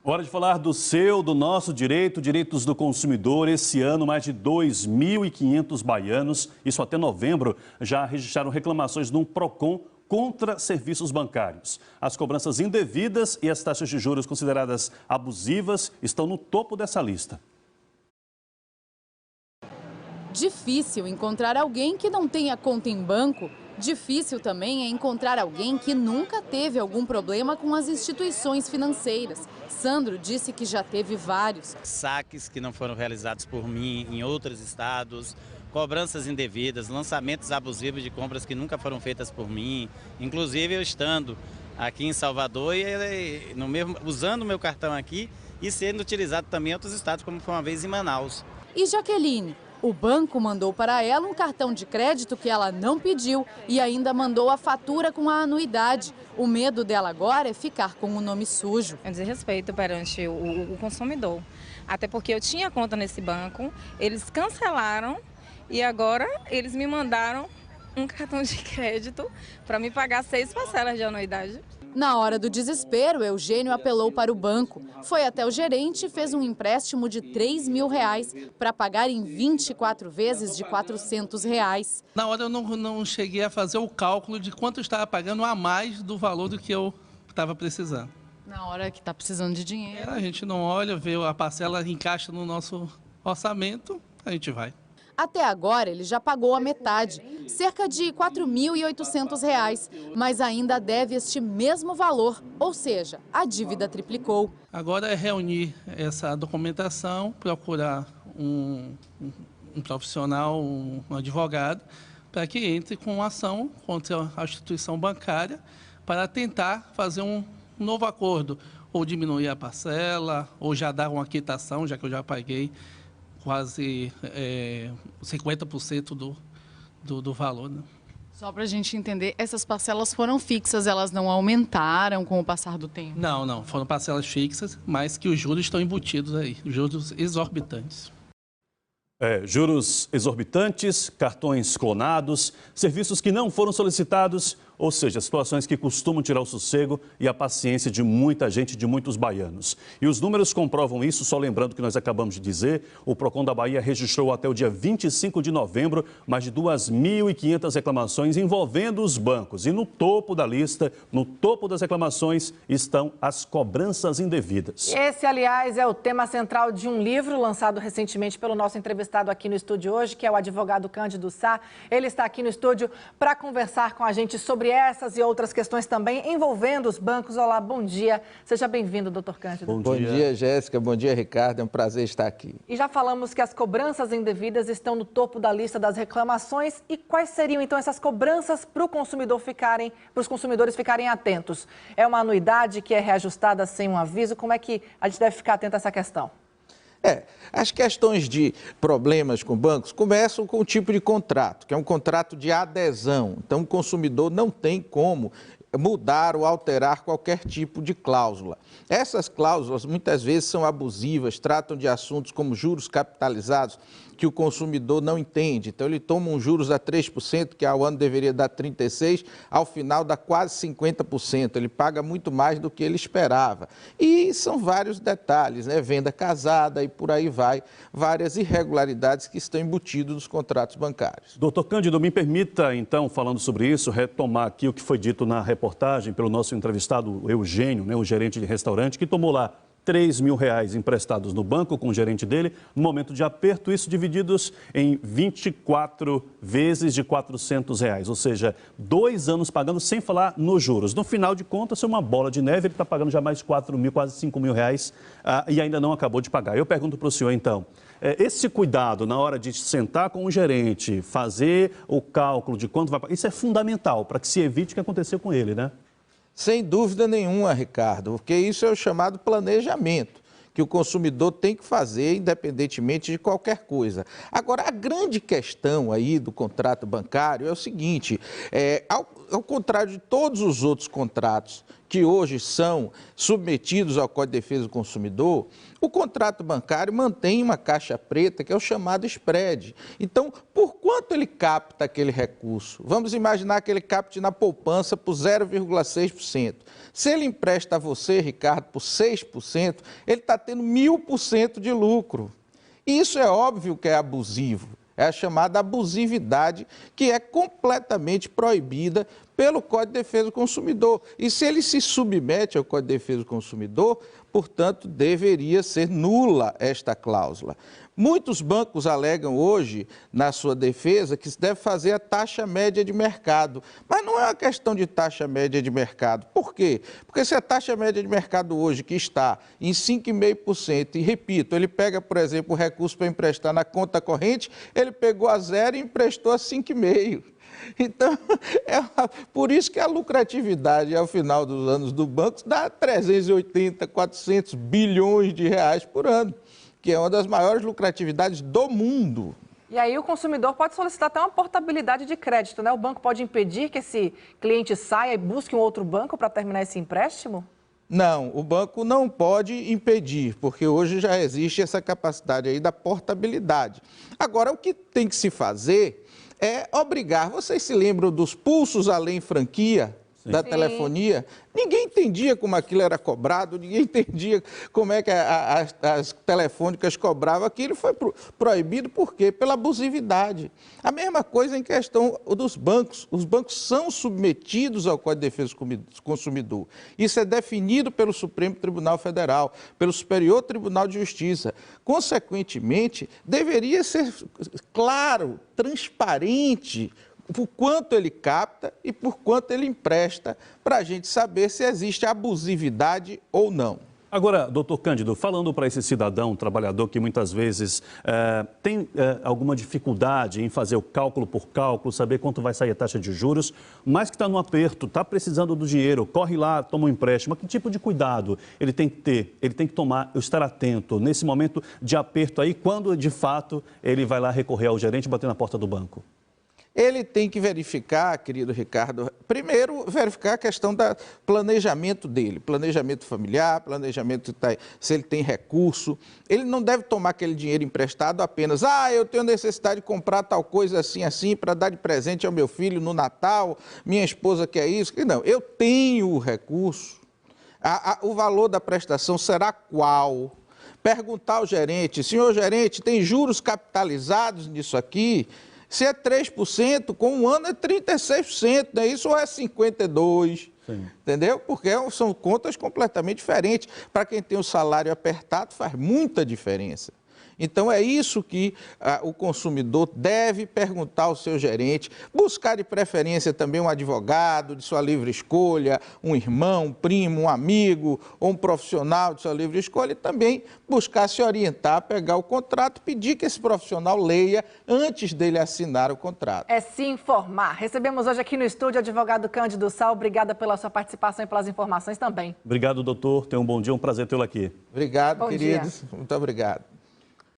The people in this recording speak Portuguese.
Hora de falar do seu, do nosso direito, direitos do consumidor. Esse ano, mais de 2.500 baianos, isso até novembro, já registraram reclamações no Procon contra serviços bancários. As cobranças indevidas e as taxas de juros consideradas abusivas estão no topo dessa lista. Difícil encontrar alguém que não tenha conta em banco. Difícil também é encontrar alguém que nunca teve algum problema com as instituições financeiras. Sandro disse que já teve vários. Saques que não foram realizados por mim em outros estados, cobranças indevidas, lançamentos abusivos de compras que nunca foram feitas por mim. Inclusive eu estando aqui em Salvador e usando o meu cartão aqui e sendo utilizado também em outros estados, como foi uma vez em Manaus. E Jaqueline? O banco mandou para ela um cartão de crédito que ela não pediu e ainda mandou a fatura com a anuidade. O medo dela agora é ficar com o nome sujo. É desrespeito perante o consumidor. Até porque eu tinha conta nesse banco, eles cancelaram e agora eles me mandaram um cartão de crédito para me pagar 6 parcelas de anuidade. Na hora do desespero, Eugênio apelou para o banco. Foi até o gerente e fez um empréstimo de R$3.000 para pagar em 24 vezes de R$400. Na hora eu não cheguei a fazer o cálculo de quanto eu estava pagando a mais do valor do que eu estava precisando. Na hora que está precisando de dinheiro. A gente não olha, vê a parcela, encaixa no nosso orçamento, a gente vai. Até agora, ele já pagou a metade, cerca de R$4.800, mas ainda deve este mesmo valor, ou seja, a dívida triplicou. Agora é reunir essa documentação, procurar um profissional, um advogado, para que entre com uma ação contra a instituição bancária para tentar fazer um novo acordo, ou diminuir a parcela, ou já dar uma quitação, já que eu já paguei quase 50% do valor. Né? Só para a gente entender, essas parcelas foram fixas, elas não aumentaram com o passar do tempo? Não, foram parcelas fixas, mas que os juros estão embutidos aí, juros exorbitantes. Juros exorbitantes, cartões clonados, serviços que não foram solicitados, ou seja, situações que costumam tirar o sossego e a paciência de muita gente, de muitos baianos. E os números comprovam isso, só lembrando que nós acabamos de dizer, o Procon da Bahia registrou até o dia 25 de novembro mais de 2.500 reclamações envolvendo os bancos. E no topo da lista, no topo das reclamações, estão as cobranças indevidas. Esse, aliás, é o tema central de um livro lançado recentemente pelo nosso entrevistado aqui no estúdio hoje, que é o advogado Cândido Sá. Ele está aqui no estúdio para conversar com a gente sobre essas e outras questões também envolvendo os bancos. Olá, bom dia. Seja bem-vindo, doutor Cândido. Bom dia, Jéssica. Bom dia, Ricardo. É um prazer estar aqui. E já falamos que as cobranças indevidas estão no topo da lista das reclamações. E quais seriam, então, essas cobranças para os consumidores ficarem atentos? É uma anuidade que é reajustada sem um aviso? Como é que a gente deve ficar atento a essa questão? As questões de problemas com bancos começam com o tipo de contrato, que é um contrato de adesão. Então, o consumidor não tem como mudar ou alterar qualquer tipo de cláusula. Essas cláusulas muitas vezes são abusivas, tratam de assuntos como juros capitalizados, que o consumidor não entende. Então, ele toma um juros a 3%, que ao ano deveria dar 36%, ao final dá quase 50%. Ele paga muito mais do que ele esperava. E são vários detalhes, né? Venda casada e por aí vai, várias irregularidades que estão embutidas nos contratos bancários. Doutor Cândido, me permita, então, falando sobre isso, retomar aqui o que foi dito na reportagem pelo nosso entrevistado Eugênio, né, o gerente de restaurante, que tomou lá R$3.000 emprestados no banco com o gerente dele, no momento de aperto, isso divididos em 24 vezes de R$400, ou seja, 2 anos pagando sem falar nos juros. No final de contas, é uma bola de neve, ele está pagando já mais de R$4.000, quase R$5.000 e ainda não acabou de pagar. Eu pergunto para o senhor, então, esse cuidado na hora de sentar com o gerente, fazer o cálculo de quanto vai pagar, isso é fundamental para que se evite o que aconteceu com ele, né? Sem dúvida nenhuma, Ricardo, porque isso é o chamado planejamento, que o consumidor tem que fazer independentemente de qualquer coisa. Agora, a grande questão aí do contrato bancário é o seguinte, ao contrário de todos os outros contratos que hoje são submetidos ao Código de Defesa do Consumidor, o contrato bancário mantém uma caixa preta, que é o chamado spread. Então, por quanto ele capta aquele recurso? Vamos imaginar que ele capte na poupança por 0,6%. Se ele empresta a você, Ricardo, por 6%, ele está tendo 1000% de lucro. Isso é óbvio que é abusivo. É a chamada abusividade, que é completamente proibida pelo Código de Defesa do Consumidor. E se ele se submete ao Código de Defesa do Consumidor, portanto, deveria ser nula esta cláusula. Muitos bancos alegam hoje, na sua defesa, que se deve fazer a taxa média de mercado. Mas não é uma questão de taxa média de mercado. Por quê? Porque se a taxa média de mercado hoje, que está em 5,5%, e repito, ele pega, por exemplo, o recurso para emprestar na conta corrente, ele pegou a 0 e emprestou a 5,5%. Então, por isso que a lucratividade ao final dos anos do banco dá 380, 400 bilhões de reais por ano, que é uma das maiores lucratividades do mundo. E aí o consumidor pode solicitar até uma portabilidade de crédito, né? O banco pode impedir que esse cliente saia e busque um outro banco para terminar esse empréstimo? Não, o banco não pode impedir, porque hoje já existe essa capacidade aí da portabilidade. Agora, o que tem que se fazer é obrigar. Vocês se lembram dos pulsos além franquia da telefonia? Ninguém entendia como aquilo era cobrado, ninguém entendia como é que as telefônicas cobravam. Aquilo foi proibido por quê? Pela abusividade. A mesma coisa em questão dos bancos. Os bancos são submetidos ao Código de Defesa do Consumidor. Isso é definido pelo Supremo Tribunal Federal, pelo Superior Tribunal de Justiça. Consequentemente, deveria ser claro, transparente, por quanto ele capta e por quanto ele empresta, para a gente saber se existe abusividade ou não. Agora, doutor Cândido, falando para esse cidadão, trabalhador que muitas vezes tem alguma dificuldade em fazer o cálculo por cálculo, saber quanto vai sair a taxa de juros, mas que está no aperto, está precisando do dinheiro, corre lá, toma um empréstimo, que tipo de cuidado ele tem que ter, ele tem que tomar, estar atento nesse momento de aperto aí, quando de fato ele vai lá recorrer ao gerente e bater na porta do banco? Ele tem que verificar, querido Ricardo, primeiro verificar a questão do planejamento dele, planejamento familiar, planejamento se ele tem recurso. Ele não deve tomar aquele dinheiro emprestado apenas, eu tenho necessidade de comprar tal coisa assim, para dar de presente ao meu filho no Natal, minha esposa quer isso. Não, eu tenho o recurso, o valor da prestação será qual? Perguntar ao gerente, senhor gerente, tem juros capitalizados nisso aqui? Se é 3%, com um ano é 36%, não é isso? Ou é 52%? Sim. Entendeu? Porque são contas completamente diferentes. Para quem tem o salário apertado, faz muita diferença. Então, é isso que o consumidor deve perguntar ao seu gerente, buscar de preferência também um advogado de sua livre escolha, um irmão, um primo, um amigo ou um profissional de sua livre escolha e também buscar se orientar, pegar o contrato, pedir que esse profissional leia antes dele assinar o contrato. É se informar. Recebemos hoje aqui no estúdio o advogado Cândido Sá. Obrigada pela sua participação e pelas informações também. Obrigado, doutor. Tenha um bom dia, um prazer tê-lo aqui. Obrigado, bom queridos. Dia. Muito obrigado.